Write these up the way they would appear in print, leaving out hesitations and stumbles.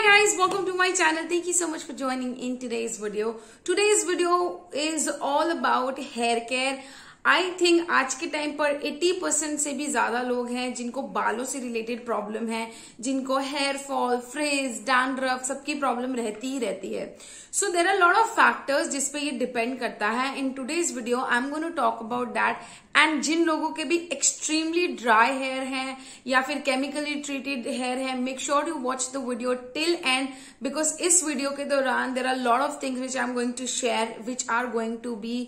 guys, welcome to my channel. Thank you so much for joining in today's video. Today's video is all about hair care. I think आज के time पर 80% से भी ज्यादा लोग हैं जिनको बालों से रिलेटेड प्रॉब्लम है, जिनको हेयर फॉल, फ्रिज, डैंड्रफ सबकी प्रॉब्लम रहती ही रहती है. So there are lot of factors जिस पे ये डिपेंड करता है. In today's video I am going to talk about that. And जिन लोगों के भी एक्सट्रीमली ड्राई हेयर है या फिर केमिकली ट्रीटेड हेयर है, make sure to watch the video till end, because इस वीडियो के दौरान there are lot of things which I am going to share which are going to be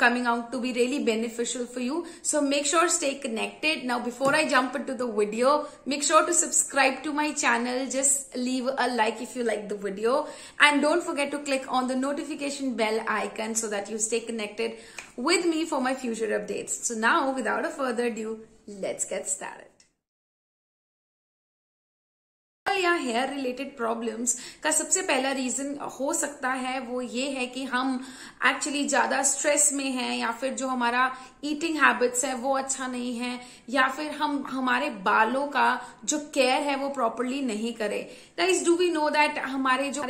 coming out to be really beneficial for you. So make sure stay connected. Now before I jump into the video, make sure to subscribe to my channel. Just leave a like if you like the video and don't forget to click on the notification bell icon so that you stay connected with me for my future updates. So now without a further ado, let's get started. या hair related problems का सबसे पहला reason हो सकता है वो ये है कि हम एक्चुअली ज्यादा स्ट्रेस में हैं, या फिर जो हमारा ईटिंग हैबिट्स है वो अच्छा नहीं है, या फिर हम हमारे बालों का जो केयर है वो प्रॉपरली नहीं करें. Guys, do we know that हमारे जो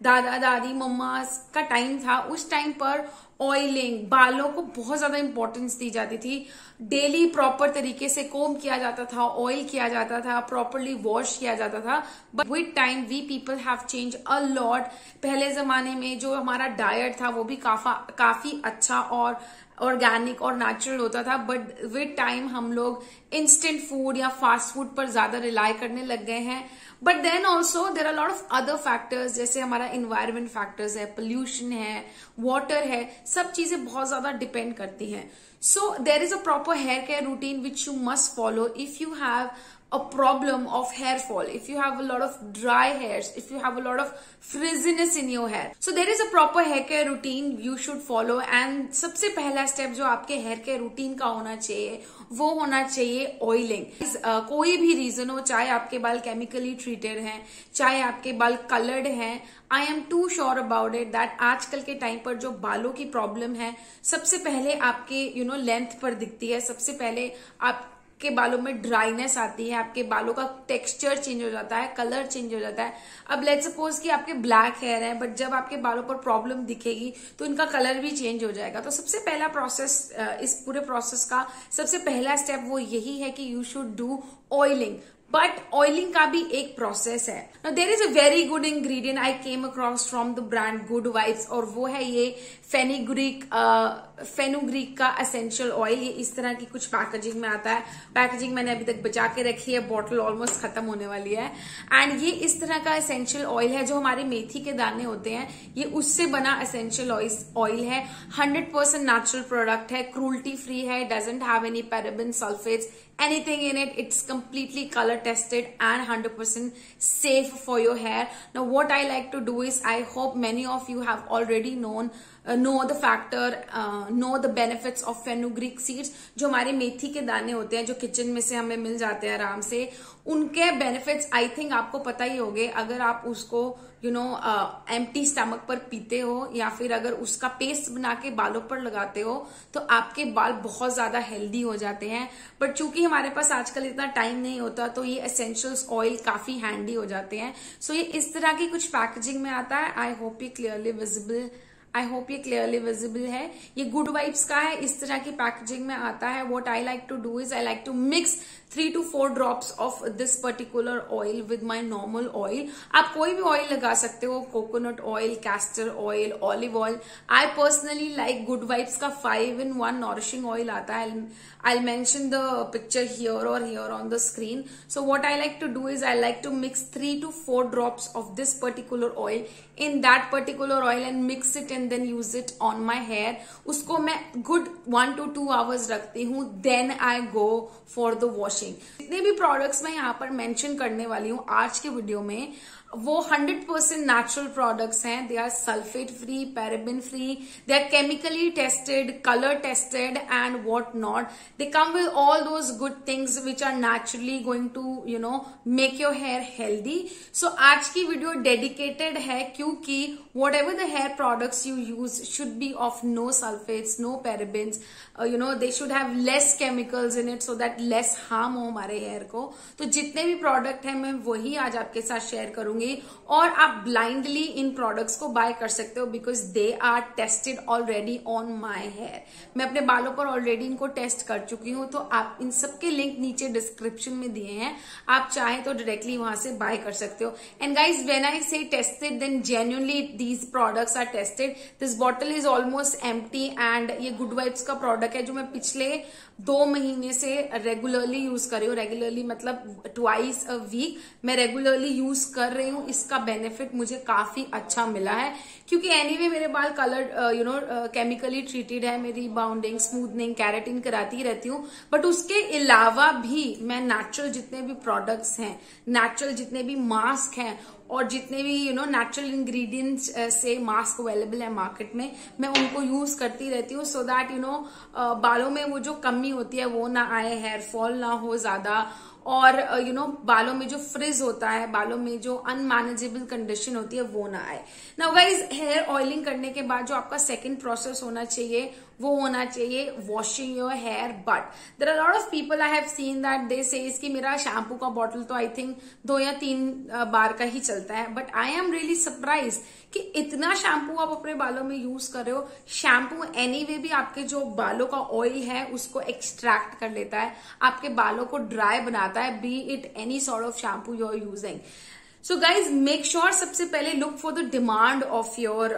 दादा दादी मम्मा का टाइम था, उस टाइम पर ऑयलिंग, बालों को बहुत ज्यादा इंपॉर्टेंस दी जाती थी. डेली प्रॉपर तरीके से कोम किया जाता था, ऑयल किया जाता था, प्रॉपरली वॉश किया जाता था. But with time we people have change a lot. पहले जमाने में जो हमारा डाइट था वो भी काफी अच्छा और ऑर्गेनिक और नेचुरल होता था. बट विद टाइम हम लोग इंस्टेंट फूड या फास्ट फूड पर ज्यादा रिलाई करने लग गए हैं. But then also there are lot of other factors, जैसे हमारा इन्वायरमेंट फैक्टर्स है, पोल्यूशन है, वाटर है, सब चीजें बहुत ज्यादा डिपेंड करती हैं. So there is a proper hair care routine which you must follow if you have a problem of hair fall, if you have a lot of dry hairs, if you have a lot of frizziness in your hair. So there is a proper hair care routine you should follow. And सबसे पहला step जो आपके hair care routine का होना चाहिए वो होना चाहिए ऑयलिंग. कोई भी रीजन हो, चाहे आपके बाल केमिकली ट्रीटेड हैं, चाहे आपके बाल कलर्ड हैं, I am too sure about it that आजकल के टाइम पर जो बालों की प्रॉब्लम है सबसे पहले आपके लेंथ पर दिखती है. सबसे पहले आपके बालों में ड्राइनेस आती है, आपके बालों का टेक्सचर चेंज हो जाता है, कलर चेंज हो जाता है. अब लेट्स सपोज कि आपके ब्लैक हेयर है, बट जब आपके बालों पर प्रॉब्लम दिखेगी तो इनका कलर भी चेंज हो जाएगा. तो सबसे पहला प्रोसेस, इस पूरे प्रोसेस का सबसे पहला स्टेप वो यही है कि you should do oiling. But oiling का भी एक प्रोसेस है. Now there is a very good ingredient I came across from the brand Good Vibes, और वो है ये फेनुग्रीक का एसेंशियल ऑयल. ये इस तरह की कुछ पैकेजिंग में आता है. पैकेजिंग मैंने अभी तक बचा के रखी है, बॉटल ऑलमोस्ट खत्म होने वाली है. एंड ये इस तरह का एसेंशियल ऑयल है. जो हमारे मेथी के दाने होते हैं ये उससे बना एसेंशियल ऑयल है. 100% नेचुरल प्रोडक्ट है, क्रूल्टी फ्री है, doesn't have any paraben, sulphates, anything in it. It's completely color tested and 100% safe for your hair. Now what I like to do is, I hope many of you have already know the benefits of fenugreek seeds. जो हमारे मेथी के दाने होते हैं जो kitchen में से हमें मिल जाते हैं आराम से, उनके बेनिफिट्स आई थिंक आपको पता ही होंगे. अगर आप उसको एम्प्टी स्टमक पर पीते हो या फिर अगर उसका पेस्ट बना के बालों पर लगाते हो तो आपके बाल बहुत ज्यादा हेल्दी हो जाते हैं. बट चूंकि हमारे पास आजकल इतना टाइम नहीं होता तो ये एसेंशियल्स ऑयल काफी हैंडी हो जाते हैं. सो ये इस तरह की कुछ पैकेजिंग में आता है. आई होप ये क्लियरली विजिबल है. ये गुड वाइब्स का है, इस तरह की पैकेजिंग में आता है. What I like to do is, I like to mix 3 to 4 drops of this particular oil with my normal oil. आप कोई भी ऑयल लगा सकते हो, coconut oil, castor oil, olive oil. I personally like good Vibes का 5-in-1 nourishing oil आता है. I'll mention the picture here or here on the screen. So what I like to do is, I like to mix 3 to 4 drops of this particular oil in that particular oil and mix it and then use it on my hair. उसको मैं good 1 to 2 hours रखती हूँ. Then I go for the washing. जितने भी products मैं यहाँ पर mention करने वाली हूँ आज के वीडियो में, वो 100% नेचुरल प्रोडक्ट्स हैं. They are sulphate free, paraben free, they are chemically tested, colour tested and what not. They come with all those good things which are naturally going to make your hair healthy. So आज की video dedicated है क्योंकि whatever the hair products you use should be of no sulphates, no parabens, they should have less chemicals in it so that less harm हो हमारे hair को। तो जितने भी प्रोडक्ट हैं मैं वही आज आपके साथ शेयर करूंगी, और आप ब्लाइंडली इन प्रोडक्ट्स को बाय कर सकते हो because they are tested already on my hair. मैं अपने बालों पर ऑलरेडी इनको टेस्ट कर चुकी हूँ, तो आप इन सबके लिंक नीचे डिस्क्रिप्शन में दिए हैं, आप चाहें तो डायरेक्टली वहां से बाय कर सकते हो। And guys when I say tested then genuinely these products are tested. This bottle is almost empty and ये गुड वाइब्स का प्रोडक्ट है जो मैं पिछले 2 महीने से रेगुलरली यूज कर रही हूँ। रेगुलरली मतलब ट्वाइस अ वीक मैं रेगुलरली यूज कर रही हूँ। इसका बेनिफिट मुझे काफी अच्छा मिला है क्योंकि एनीवे मेरे बाल कलर केमिकली ट्रीटेड है। मेरी बाउंडिंग, स्मूथनिंग, कैरेटिन कराती रहती हूँ, बट उसके अलावा भी मैं नेचुरल जितने भी प्रोडक्ट्स हैं, नेचुरल जितने भी मास्क हैं और जितने भी नेचुरल इंग्रेडिएंट्स से मास्क अवेलेबल है मार्केट में, मैं उनको यूज करती रहती हूँ सो दैट बालों में वो जो कमी होती है वो ना आए, हेयर फॉल ना हो ज्यादा, और बालों में जो फ्रिज होता है, बालों में जो अनमैनेजेबल कंडीशन होती है वो ना आए। नाउ गाइज, हेयर ऑयलिंग करने के बाद जो आपका सेकंड प्रोसेस होना चाहिए वो होना चाहिए washing your hair. But there are lot of people I have seen that they says कि मेरा शैम्पू का बॉटल तो आई थिंक 2 या 3 बार का ही चलता है, but I am really surprise कि इतना शैम्पू आप अपने बालों में यूज कर रहे हो। शैम्पू एनीवे भी आपके जो बालों का ऑयल है उसको एक्सट्रैक्ट कर लेता है, आपके बालों को ड्राई बनाता है, be it any sort of shampoo you are using. So guys make sure सबसे पहले look for the demand of your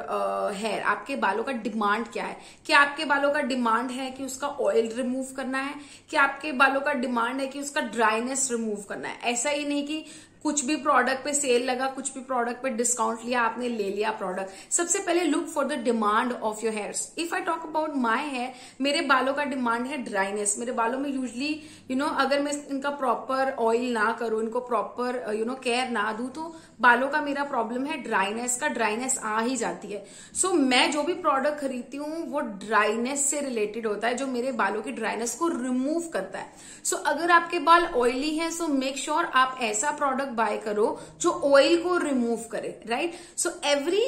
hair. आपके बालों का डिमांड क्या है? क्या आपके बालों का डिमांड है कि उसका ऑयल रिमूव करना है? क्या आपके बालों का डिमांड है कि उसका ड्राइनेस रिमूव करना है? ऐसा ही नहीं कि कुछ भी प्रोडक्ट पे सेल लगा, कुछ भी प्रोडक्ट पे डिस्काउंट लिया, आपने ले लिया प्रोडक्ट। सबसे पहले look for the demand of your hairs. If I talk about my hair, मेरे बालों का डिमांड है ड्राइनेस। मेरे बालों में यूजली अगर मैं इनका प्रॉपर ऑयल ना करूं, इनको प्रॉपर केयर ना दूं, तो बालों का मेरा प्रॉब्लम है ड्राइनेस का, ड्राइनेस आ ही जाती है। सो मैं जो भी प्रोडक्ट खरीदती हूँ वो ड्राइनेस से रिलेटेड होता है, जो मेरे बालों की ड्राइनेस को रिमूव करता है। सो अगर आपके बाल ऑयली हैं, सो मेक श्योर आप ऐसा प्रोडक्ट बाय करो जो ऑयल को रिमूव करे, right? So every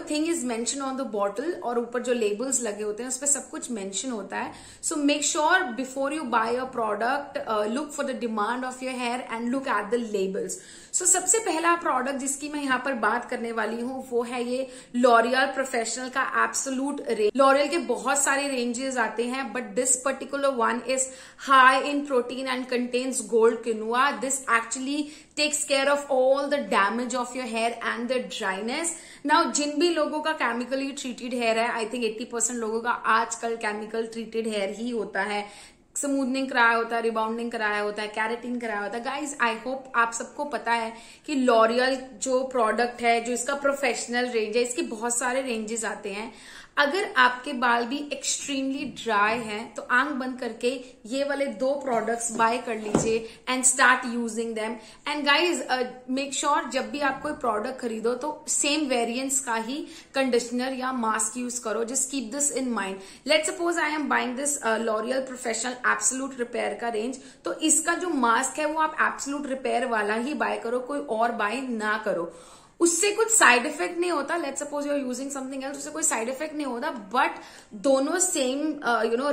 thing is mention on the bottle, और ऊपर जो लेबल्स लगे होते हैं उस पर सब कुछ मेंशन होता है। So make sure before you buy a product look for the demand of your hair and look at the labels. So सबसे पहला प्रोडक्ट जिसकी मैं यहाँ पर बात करने वाली हूँ वो है ये लॉरियल प्रोफेशनल का एब्सोल्यूट रेंज। लॉरियल के बहुत सारे रेंजेस आते हैं, but this particular one is high in protein and contains gold quinoa. This actually takes care of all the damage of your hair and the dryness. Now जिन भी लोगों का chemically treated hair है, I think 80% लोगों का आजकल chemical treated hair ही होता है, स्मूथनिंग कराया होता है, रिबाउंडिंग कराया होता है, कैरेटिन कराया होता है। गाइज आई होप आप सबको पता है कि लॉरियल जो प्रोडक्ट है, जो इसका प्रोफेशनल रेंज है, इसके बहुत सारे रेंजेस आते हैं। अगर आपके बाल भी एक्सट्रीमली ड्राई हैं तो आंख बंद करके ये वाले 2 प्रोडक्ट्स बाय कर लीजिए and start using them. And guys make sure जब भी आप कोई प्रोडक्ट खरीदो तो सेम वेरिएंट्स का ही कंडीशनर या मास्क यूज करो। Just keep this in mind. Let suppose I am buying this L'Oréal professional absolute repair का रेंज, तो इसका जो मास्क है वो आप एब्सोल्यूट रिपेयर वाला ही बाय करो, कोई और बाय ना करो। उससे कुछ साइड इफेक्ट नहीं होता। Let's suppose you are using something else, उससे कोई साइड इफेक्ट नहीं होता, बट दोनों सेम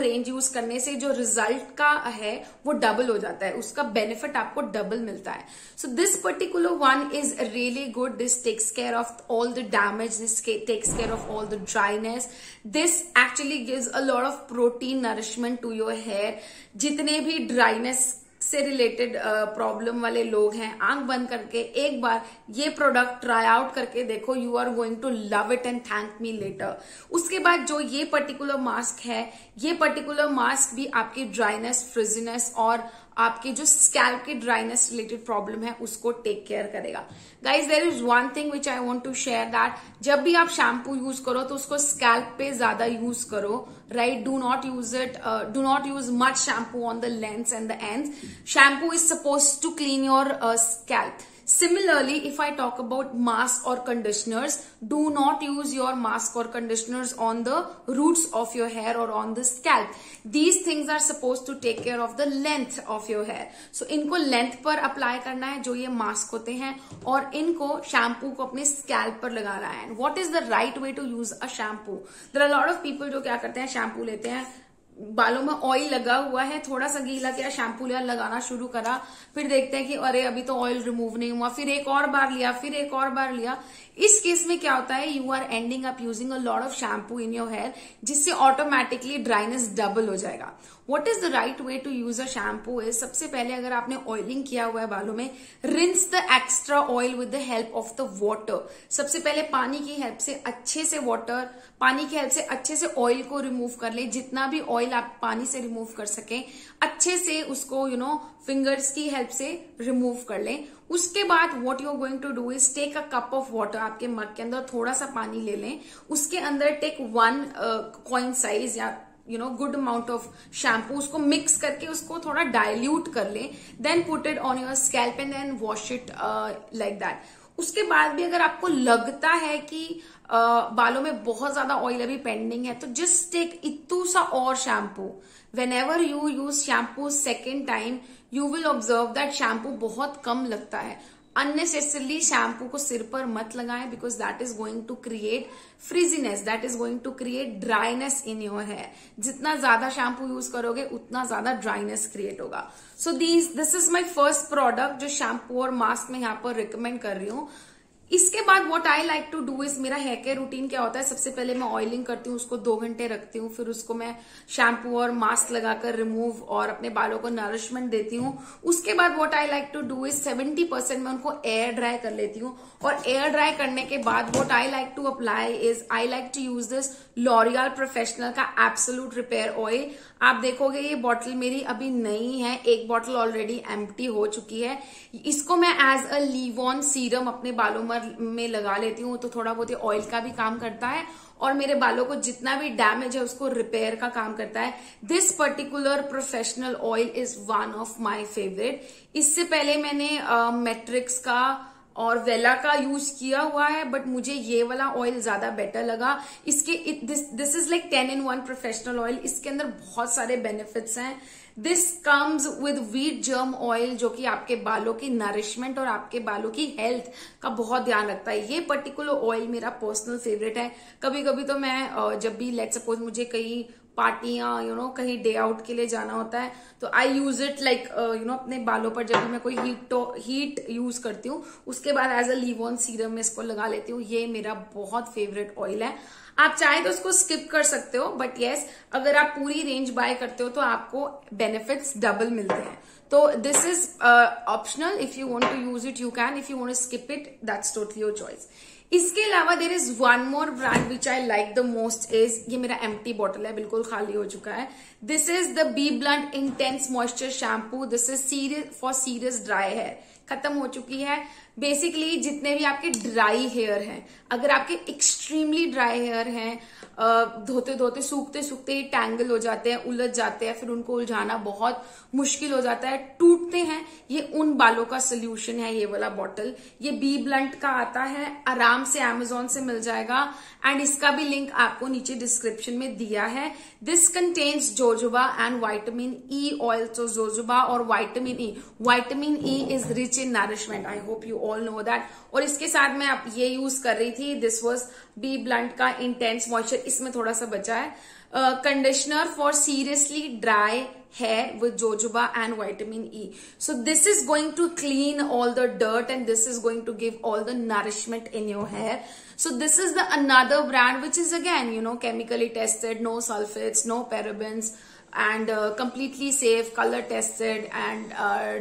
रेंज यूज करने से जो रिजल्ट का है वो डबल हो जाता है, उसका बेनिफिट आपको डबल मिलता है। So this particular one is really good. This takes care of all the damage, this takes care of all the dryness, this actually gives a lot of protein nourishment to your hair. जितने भी dryness से related problem वाले लोग हैं, आंख बंद करके एक बार ये प्रोडक्ट ट्राई आउट करके देखो, you are going to love it and thank me later. उसके बाद जो ये पर्टिकुलर मास्क है, ये पर्टिकुलर मास्क भी आपकी ड्राइनेस, फ्रिजीनेस और आपकी जो स्कैल्प की ड्राइनेस रिलेटेड प्रॉब्लम है उसको टेक केयर करेगा। Guys there is one thing which I want to share that जब भी आप शैम्पू यूज करो तो उसको स्कैल्प पे ज्यादा यूज करो, right? Do not use much shampoo on the lens and the ends. Shampoo is supposed to clean your scalp. Similarly, if I talk about mask or conditioners, do not use your mask or conditioners on the roots of your hair or on the scalp. These things are supposed to take care of the length of your hair. So इनको length पर apply करना है जो ये mask होते हैं, और इनको shampoo को अपने scalp पर लगाना है. And what is the right way to use a shampoo? There are a lot of people जो क्या करते हैं, shampoo लेते हैं, बालों में ऑयल लगा हुआ है, थोड़ा सा गीला किया, शैम्पू लिया, लगाना शुरू करा, फिर देखते हैं कि अरे अभी तो ऑयल रिमूव नहीं हुआ, फिर एक और बार लिया, फिर एक और बार लिया। इस केस में क्या होता है, you are ending up using a lot of shampoo in your hair, जिससे ऑटोमेटिकली ड्राइनेस डबल हो जाएगा। What is the right way to use a shampoo is, सबसे पहले अगर आपने ऑयलिंग किया हुआ है बालों में, rinse the extra oil with the help of the water. सबसे पहले पानी की हेल्प से अच्छे से पानी की हेल्प से अच्छे से ऑयल को रिमूव कर ले, जितना भी ऑयल आप पानी से रिमूव कर सके अच्छे से उसको फिंगर्स की हेल्प से रिमूव कर लें। उसके बाद what you are going to do is take a cup of water, आपके मग के अंदर थोड़ा सा पानी ले लें, उसके अंदर टेक 1 कॉइन साइज या गुड अमाउंट ऑफ शैम्पू, उसको मिक्स करके उसको थोड़ा डाइल्यूट कर लें, then put it on your scalp and then wash it like that. उसके बाद भी अगर आपको लगता है कि बालों में बहुत ज्यादा ऑयल अभी पेंडिंग है, तो जस्ट टेक इतू सा और shampoo. Whenever you use shampoo second time, you will observe that shampoo बहुत कम लगता है। Unnecessarily shampoo को सिर पर मत लगाएं, because that is going to create frizziness, that is going to create dryness in your hair। जितना ज्यादा shampoo यूज करोगे उतना ज्यादा dryness create होगा। So this is my first product जो shampoo और mask में यहाँ पर recommend कर रही हूँ। इसके बाद what I like to do is, मेरा हेयर केयर रूटीन क्या होता है, सबसे पहले मैं ऑयलिंग करती हूँ, उसको 2 घंटे रखती हूँ, फिर उसको मैं शैम्पू और मास्क लगाकर रिमूव और अपने बालों को नरिशमेंट देती हूँ। उसके बाद what I like to do is 70% मैं उनको एयर ड्राई कर लेती हूँ, और एयर ड्राई करने के बाद what I like to apply is, I like to use this L'Oréal professional का एब्सोल्यूट रिपेयर ऑयल। आप देखोगे ये बॉटल मेरी अभी नई है, एक बॉटल ऑलरेडी एम्प्टी हो चुकी है। इसको मैं as a leave on serum अपने बालों में लगा लेती हूँ, तो थोड़ा बहुत ऑयल का भी काम करता है और मेरे बालों को जितना भी डैमेज है उसको रिपेयर का काम करता है। This particular professional oil is one of my favourite. इससे पहले मैंने मैट्रिक्स का और वेला का यूज किया हुआ है, बट मुझे ये वाला ऑयल ज्यादा बेटर लगा। इसके this is like 10 in 1 professional oil. इसके अंदर बहुत सारे बेनिफिट्स हैं। This comes with wheat germ oil, जो कि आपके बालों की नरिशमेंट और आपके बालों की हेल्थ का बहुत ध्यान रखता है। ये पर्टिकुलर ऑयल मेरा पर्सनल फेवरेट है। कभी कभी तो मैं जब भी लेट्स सपोज मुझे कहीं पार्टियां कहीं डे आउट के लिए जाना होता है, तो आई यूज इट लाइक अपने बालों पर जब भी मैं कोई हीट यूज करती हूँ, उसके बाद as a leave on serum में इसको लगा लेती हूँ। ये मेरा बहुत फेवरेट ऑयल है। आप चाहे तो उसको स्किप कर सकते हो, बट यस अगर आप पूरी रेंज बाय करते हो तो आपको बेनिफिट्स डबल मिलते हैं। तो this is optional, if you want to use it you can, if you want to skip it that's totally your choice. इसके अलावा there is one more brand which I like the most is, ये मेरा empty bottle है, बिल्कुल खाली हो चुका है। This is the B blunt intense moisture shampoo. This is for serious dry hair. खत्म हो चुकी है। बेसिकली जितने भी आपके ड्राई हेयर हैं, अगर आपके एक्सट्रीमली ड्राई हेयर हैं, धोते धोते सूखते सूखते ही टैंगल हो जाते हैं, उलझ जाते हैं, फिर उनको उलझाना बहुत मुश्किल हो जाता है, टूटते हैं, ये उन बालों का सोल्यूशन है ये वाला बॉटल। ये बी ब्लंट का आता है, आराम से अमेजोन से मिल जाएगा, एंड इसका भी लिंक आपको नीचे डिस्क्रिप्शन में दिया है। This contains jojoba and vitamin E oil. तो जोजोबा और vitamin E is rich in nourishment, I hope you all know that. और इसके साथ मैं अब ये यूज कर रही थी, दिस वाज बी ब्लंट का इंटेंस मॉइस्चर, इसमें थोड़ा सा बचा है, conditioner for seriously dry hair with jojoba and vitamin E. So this is going to clean all the dirt and this is going to give all the nourishment in your hair. So this is the another brand which is again chemically tested, no sulfates, no parabens, and completely safe, color tested and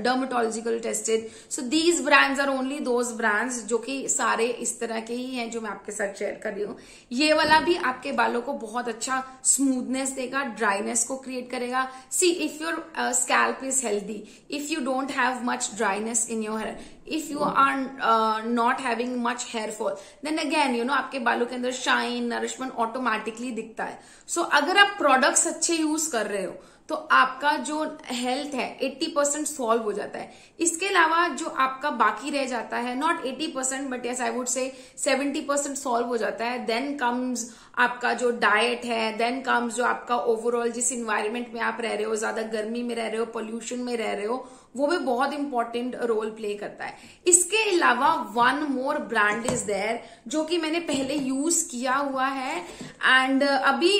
dermatological tested. So these brands are only those brands जो कि सारे इस तरह के ही हैं जो मैं आपके साथ शेयर कर रही हूँ। ये वाला भी आपके बालों को बहुत अच्छा स्मूथनेस देगा, ड्राइनेस को क्रिएट करेगा। See if your scalp is healthy, if you don't have much dryness in your hair, if you are not having much hair fall, then again आपके बालों के अंदर शाइन, नरिशमेंट ऑटोमेटिकली दिखता है। सो अगर आप प्रोडक्ट्स अच्छे यूज कर रहे हो तो आपका जो हेल्थ है 80% सॉल्व हो जाता है। इसके अलावा जो आपका बाकी रह जाता है, not 80% but yes I would say 70% solve हो जाता है। देन कम्स आपका जो डाइट है, देन कम्स जो आपका ओवरऑल जिस इन्वायरमेंट में आप रह रहे हो, ज्यादा गर्मी में रह रहे हो, पोल्यूशन में रह रहे हो, वो भी बहुत इंपॉर्टेंट रोल प्ले करता है। इसके अलावा one more brand is there जो कि मैंने पहले यूज किया हुआ है एंड अभी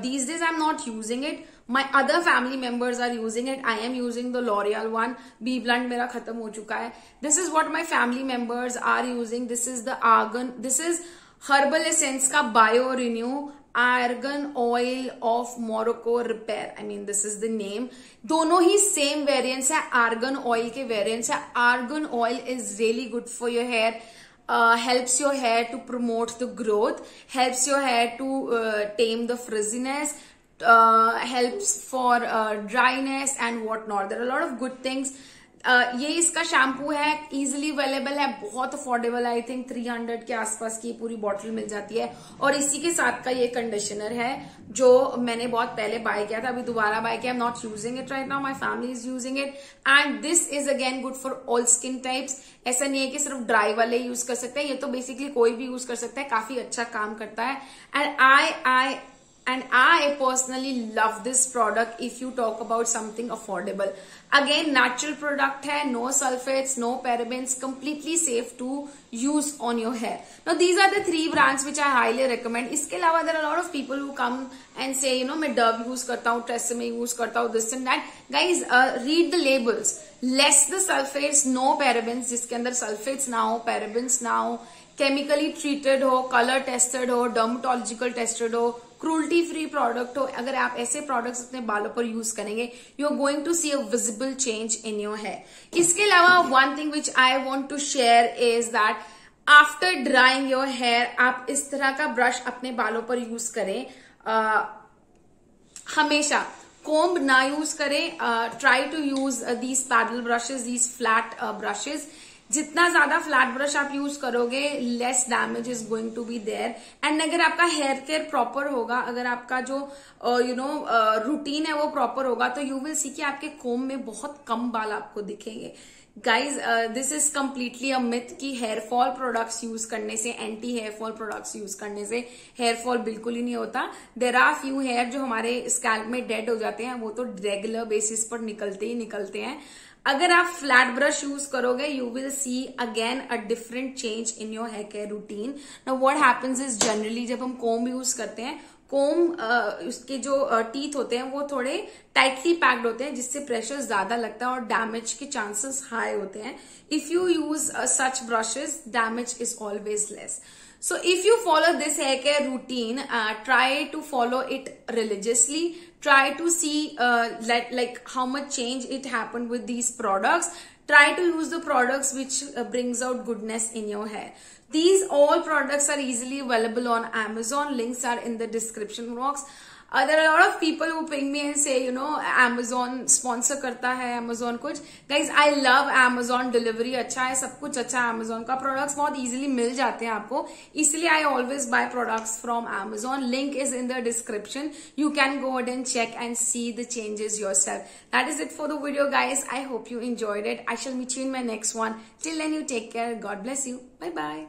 these days I'm not using it. My other family members are using it. I am using the L'Oreal one. Be Blunt मेरा खत्म हो चुका है. This is what my family members are using. This is the argan. This is Herbal Essence का Bio Renew Argan Oil of Morocco Repair. I mean this is the name. दोनों ही same variants है. Argan Oil के variants है. Argan Oil is really good for your hair. Helps your hair to promote the growth. Helps your hair to tame the frizziness. Helps for dryness and whatnot. There are a lot of good things. ये इसका shampoo है, easily available है, बहुत affordable, I think 300 के आसपास की पूरी bottle मिल जाती है। और इसी के साथ का ये कंडीशनर है जो मैंने बहुत पहले बाय किया था, अभी दोबारा बाय किया। I am not using it right now, my family is using it and this is again good for all skin types. ऐसा नहीं है कि सिर्फ ड्राई वाले यूज कर सकते हैं, ये तो बेसिकली कोई भी यूज कर सकता है, काफी अच्छा काम करता है। And I personally love this product if you talk about something affordable. Again, natural product hai, no sulfates, no parabens, completely safe to use on your hair. Now, these are the 3 brands which I highly recommend. इसके अलावा there are a lot of people who come and say, मैं Dove use करता हूँ, Tresemme use करता हूँ, this and that. Guys, read the labels. Less the sulfates, no parabens, जिसके अंदर sulfates ना हो, parabens ना हो, केमिकली ट्रीटेड हो, कलर टेस्टेड हो, डर्मेटोलॉजिकल टेस्टेड हो, क्रूल्टी फ्री प्रोडक्ट हो। अगर आप ऐसे प्रोडक्ट्स अपने बालों पर यूज करेंगे, you are going to see a visible change in your hair. इसके अलावा one thing which I want to share is that after drying your hair आप इस तरह का ब्रश अपने बालों पर यूज करें। हमेशा कोम्ब ना यूज करें, try to use these paddle brushes, these flat brushes. जितना ज्यादा फ्लैट ब्रश आप यूज करोगे, less damage is going to be there. And अगर आपका हेयर केयर प्रॉपर होगा, अगर आपका जो रूटीन है वो प्रॉपर होगा, तो यू विल सी कि आपके कोम में बहुत कम बाल आपको दिखेंगे। Guys, this is completely a myth कि हेयर फॉल प्रोडक्ट्स यूज करने से, anti hair fall products use करने से हेयर फॉल बिल्कुल ही नहीं होता। देयर आर फ्यू हेयर जो हमारे स्कैल्प में डेड हो जाते हैं, वो तो रेगुलर बेसिस पर निकलते ही निकलते हैं। अगर आप फ्लैट ब्रश यूज करोगे, you will see again a different change in your hair care routine. Now what happens is generally जब हम कोम्ब यूज करते हैं, कोम्ब उसके जो टीथ होते हैं वो थोड़े टाइटली पैक्ड होते हैं, जिससे प्रेशर ज्यादा लगता है और डैमेज के चांसेस हाई होते हैं। If you use such brushes, damage is always less. So if you follow this hair care routine, try to follow it religiously. Try to see like how much change it happened with these products. Try to use the products which brings out goodness in your hair. These all products are easily available on Amazon. Links are in the description box. There are a lot of people who ping me and say, Amazon sponsor करता है Amazon कुछ. Guys, I love Amazon delivery. अच्छा है, सब कुछ अच्छा है Amazon का. Products बहुत easily मिल जाते हैं आपको. इसलिए I always buy products from Amazon. Link is in the description. You can go ahead and check and see the changes yourself. That is it for the video, guys. I hope you enjoyed it. I shall meet you in my next one. Till then, you take care. God bless you. Bye bye.